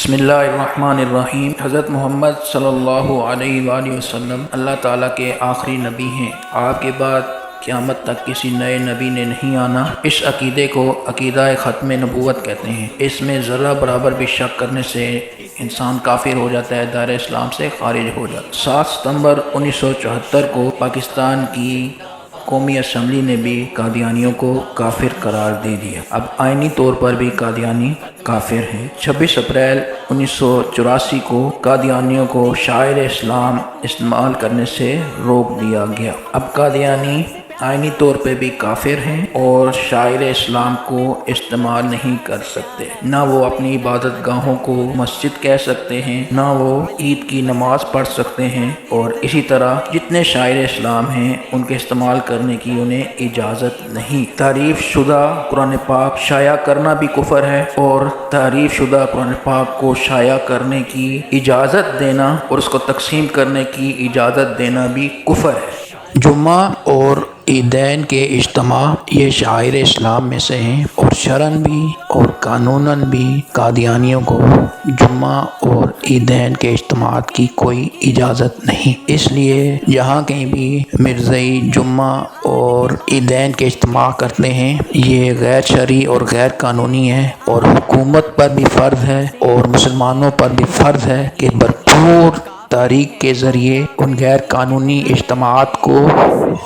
بسم اللہ الرحمن الرحیم۔ حضرت محمد صلی اللہ علیہ وآلہ وسلم اللہ تعالیٰ کے آخری نبی ہیں۔ آپ کے بعد قیامت تک کسی نئے نبی نے نہیں آنا۔ اس عقیدے کو عقیدہ ختم نبوت کہتے ہیں۔ اس میں ذرہ برابر بھی شک کرنے سے انسان کافر ہو جاتا ہے، دائرہ اسلام سے خارج ہو جاتا ہے۔ 7 ستمبر 1974 کو پاکستان کی قومی اسمبلی نے بھی قادیانیوں کو کافر قرار دے دیا۔ اب آئینی طور پر بھی قادیانی کافر ہیں۔ 26 اپریل 1984 کو قادیانیوں کو شاعر اسلام استعمال کرنے سے روک دیا گیا۔ اب قادیانی آئینی طور پہ بھی کافر ہیں اور شاعر اسلام کو استعمال نہیں کر سکتے۔ نہ وہ اپنی عبادت گاہوں کو مسجد کہہ سکتے ہیں، نہ وہ عید کی نماز پڑھ سکتے ہیں، اور اسی طرح جتنے شاعر اسلام ہیں ان کے استعمال کرنے کی انہیں اجازت نہیں۔ تعریف شدہ قرآن پاک شائع کرنا بھی کفر ہے، اور تعریف شدہ قرآن پاک کو شائع کرنے کی اجازت دینا اور اس کو تقسیم کرنے کی اجازت دینا بھی کفر ہے۔ جمعہ اور عیدین کے اجتماع یہ شعائر اسلام میں سے ہیں، اور شرعاً بھی اور قانوناً بھی قادیانیوں کو جمعہ اور عیدین کے اجتماعات کی کوئی اجازت نہیں۔ اس لیے جہاں کہیں بھی مرزائی جمعہ اور عیدین کے اجتماع کرتے ہیں یہ غیر شرعی اور غیر قانونی ہے، اور حکومت پر بھی فرض ہے اور مسلمانوں پر بھی فرض ہے کہ بھرپور تحریک کے ذریعے ان غیر قانونی اجتماعات کو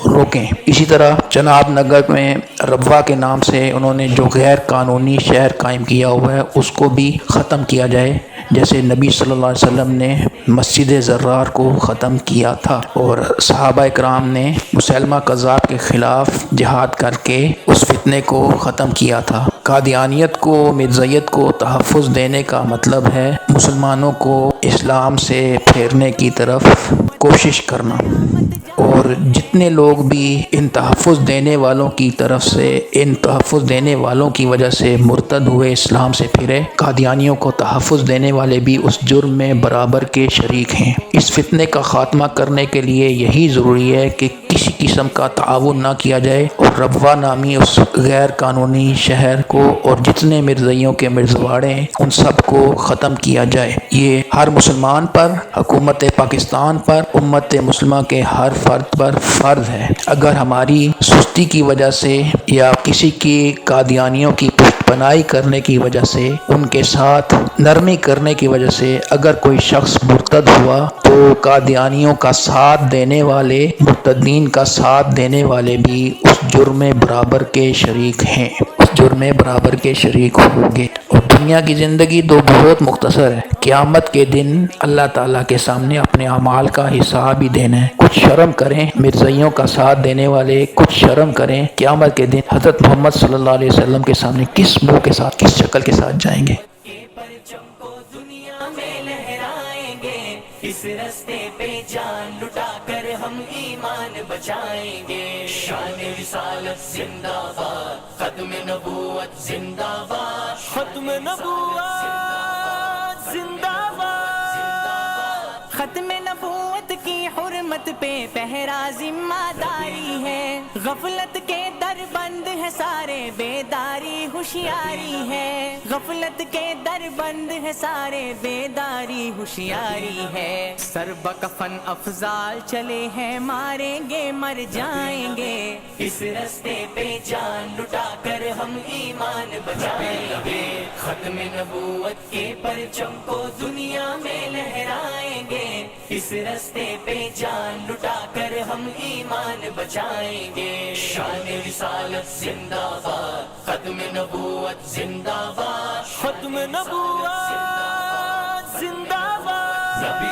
روکیں۔ اسی طرح چناب نگر میں ربوہ کے نام سے انہوں نے جو غیر قانونی شہر قائم کیا ہوا ہے اس کو بھی ختم کیا جائے، جیسے نبی صلی اللہ علیہ وسلم نے مسجد زرار کو ختم کیا تھا، اور صحابہ اکرام نے مسلمہ کذاب کے خلاف جہاد کر کے اس فتنے کو ختم کیا تھا۔ قادیانیت کو، مرزائیت کو تحفظ دینے کا مطلب ہے مسلمانوں کو اسلام سے پھیرنے کی طرف کوشش کرنا، اور جتنے لوگ بھی ان تحفظ دینے والوں کی طرف سے، ان تحفظ دینے والوں کی وجہ سے مرتد ہوئے، اسلام سے پھرے، قادیانیوں کو تحفظ دینے والے بھی اس جرم میں برابر کے شریک ہیں۔ اس فتنے کا خاتمہ کرنے کے لیے یہی ضروری ہے کہ کسی قسم کا تعاون نہ کیا جائے، اور ربوہ نامی اس غیر قانونی شہر کو اور جتنے مرزائیوں کے مرزواڑے ہیں ان سب کو ختم کیا جائے۔ یہ ہر مسلمان پر، حکومت پاکستان پر، امت مسلمہ کے ہر فرد پر فرض ہے۔ اگر ہماری سستی کی وجہ سے یا کسی کی قادیانیوں کی پشت پناہی کرنے کی وجہ سے، ان کے ساتھ نرمی کرنے کی وجہ سے اگر کوئی شخص مرتد ہوا تو قادیانیوں کا ساتھ دینے والے، مرتدین کا ساتھ دینے والے بھی اس جرم برابر کے شریک ہیں، اس جرم برابر کے شریک ہوں گے۔ اور دنیا کی زندگی تو بہت مختصر ہے، قیامت کے دن اللہ تعالیٰ کے سامنے اپنے اعمال کا حساب ہی دینا ہے۔ کچھ شرم کریں مرزائیوں کا ساتھ دینے والے، کچھ شرم کریں، قیامت کے دن حضرت محمد صلی اللہ علیہ وسلم کے سامنے کس منہ کے ساتھ، کس شکل کے ساتھ جائیں گے۔ اس راستے پہ جان لٹا کر ہم ایمان بچائیں گے۔ شان رسالت زندہ باد، ختم نبوت زندہ باد، ختم نبوت زندہ باد، ختم نبوت کی حرمت پہ پہرا ذمہ داری ہے، غفلت کے در بند ہے سارے، بیداری ہوشیاری ہے، غفلت کے در بند ہے سارے، بیداری ہوشیاری ہے۔ سر بکفن افضال چلے ہیں، ماریں گے مر جائیں گے، اس راستے پہ جان لٹا کر ہم ایمان بچائیں گے، ختم نبوت کے پرچم کو دنیا میں لہرائیں گے، اس راستے پہ جان لٹا کر ہم ایمان بچائیں گے۔ شان رسالت زندہ باد، ختم نبوت زندہ باد، ختم نبوت زندہ باد۔